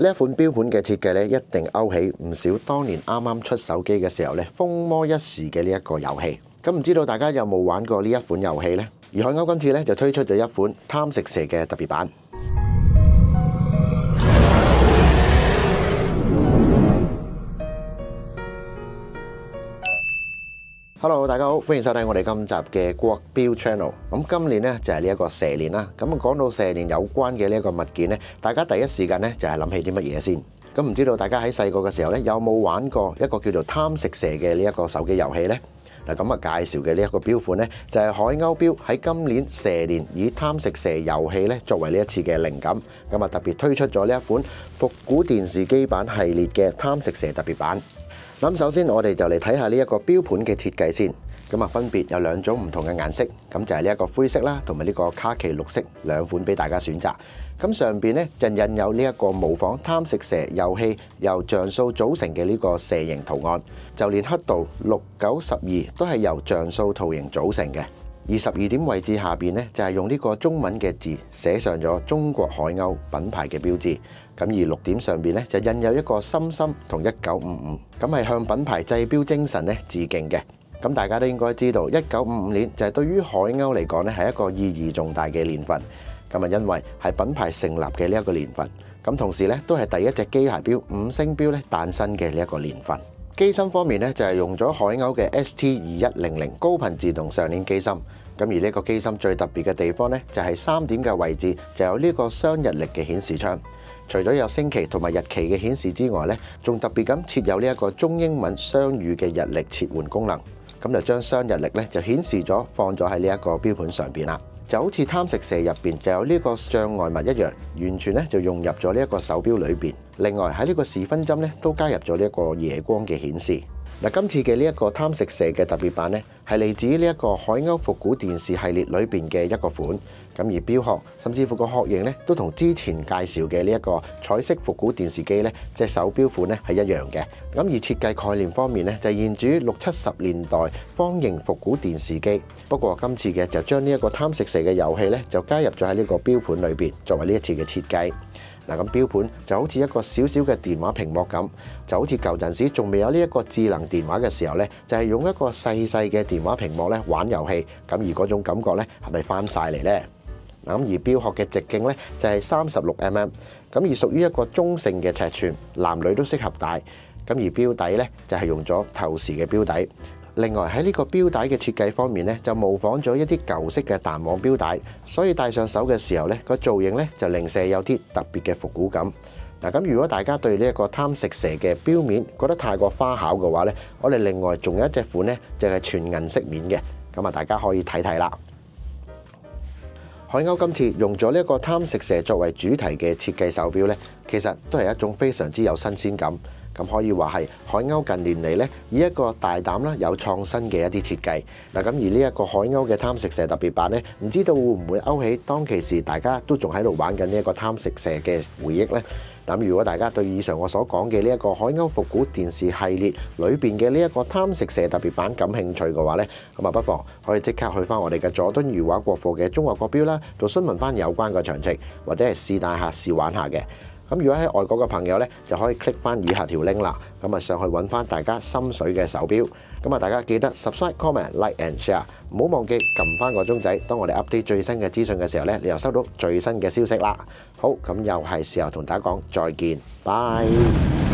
呢一款標盤嘅設計咧，一定勾起唔少當年啱啱出手機嘅時候咧風魔一時嘅呢一個遊戲。咁唔知道大家有冇玩過呢一款遊戲呢？而海鷗今次咧就推出咗一款貪食蛇嘅特別版。Hello， 大家好，歡迎收睇我哋今集嘅國標 Channel。咁今年呢，就係呢一個蛇年啦。咁講到蛇年有關嘅呢一個物件呢，大家第一時間呢，就係諗起啲乜嘢先？咁唔知道大家喺細個嘅時候呢，有冇玩過一個叫做貪食蛇嘅呢一個手機遊戲呢？嗱，咁介紹嘅呢一個標款呢，就係海鷗標喺今年蛇年以貪食蛇遊戲呢作為呢一次嘅靈感，咁特別推出咗呢一款復古電視機版系列嘅貪食蛇特別版。咁首先我哋就嚟睇下呢一個標盤嘅設計先。咁分別有兩種唔同嘅顏色，咁就係呢一個灰色啦，同埋呢個卡其綠色兩款俾大家選擇。咁上邊呢，就印有呢一個模仿貪食蛇遊戲由像素組成嘅呢個蛇形圖案，就連刻度6、9、12都係由像素圖形組成嘅。而12點位置下邊呢，就係用呢個中文嘅字寫上咗中國海鷗品牌嘅標誌。咁而6點上邊呢，就印有一個心心同1955，咁係向品牌製標精神呢致敬嘅。咁大家都應該知道，1955年就係對於海鷗嚟講呢係一個意義重大嘅年份。咁因為係品牌成立嘅呢一個年份，咁同時呢，都係第一隻機械錶5星錶呢誕生嘅呢一個年份。機芯方面呢，就係用咗海鷗嘅 ST2100高頻自動上鏈機芯。咁而呢個機芯最特別嘅地方呢，就係3點嘅位置就有呢個雙日曆嘅顯示窗。除咗有星期同埋日期嘅顯示之外呢，仲特別咁設有呢一個中英文雙語嘅日曆切換功能。咁就將雙日曆呢就顯示咗放咗喺呢一個標盤上邊啦。就好似貪食蛇入邊就有呢個障礙物一樣，完全呢就融入咗呢一個手錶裏邊。另外喺呢個時分針呢都加入咗呢一個夜光嘅顯示。嗱，今次嘅呢一個貪食蛇嘅特別版呢，係嚟自呢一個海鷗復古電視系列裏邊嘅一個款。咁而錶殼甚至乎個殼型呢，都同之前介紹嘅呢一個彩色復古電視機呢，即係手錶款呢係一樣嘅。咁而設計概念方面呢，就沿住60、70年代方形復古電視機。不過今次嘅就將呢一個貪食蛇嘅遊戲呢，就加入咗喺呢個錶盤裏邊，作為呢一次嘅設計。嗱，咁錶盤就好似一個小小嘅電話屏幕咁，就好似舊陣時仲未有呢一個智能電話嘅時候呢，就係用一個細細嘅電話屏幕咧玩遊戲。咁而嗰種感覺呢，係咪翻晒嚟呢？嗱，咁而錶殼嘅直徑呢，就係36mm，咁而屬於一個中性嘅尺寸，男女都適合戴。咁而錶底呢，就係用咗透視嘅錶底。另外喺呢個錶帶嘅設計方面呢，就模仿咗一啲舊式嘅彈簧錶帶，所以戴上手嘅時候呢，個造型呢就零舍有啲特別嘅復古感。嗱，咁如果大家對呢一個貪食蛇嘅錶面覺得太過花巧嘅話呢，我哋另外仲有一隻款呢，就係全銀色面嘅，咁大家可以睇睇啦。海鷗今次用咗呢一個貪食蛇作為主題嘅設計手錶呢，其實都係一種非常之有新鮮感。咁可以話係海鷗近年嚟呢，以一個大膽啦、有創新嘅一啲設計。嗱，咁而呢一個海鷗嘅貪食蛇特別版呢，唔知道會唔會勾起當其時大家都仲喺度玩緊呢一個貪食蛇嘅回憶呢？咁如果大家對以上我所講嘅呢一個海鷗復古電視系列裏邊嘅呢一個貪食蛇特別版感興趣嘅話呢，咁不妨可以即刻去翻我哋嘅佐敦裕華國貨嘅中華國錶啦，度詢問翻有關嘅詳情，或者係試戴下、試玩下嘅。咁如果喺外國嘅朋友呢，就可以 click 翻以下條 link 啦，咁上去揾翻大家心水嘅手錶。咁大家記得 subscribe、comment、like and share， 唔好忘記撳翻個鐘仔，當我哋 update 最新嘅資訊嘅時候呢，你又收到最新嘅消息啦。好，咁又係時候同大家講再見，拜。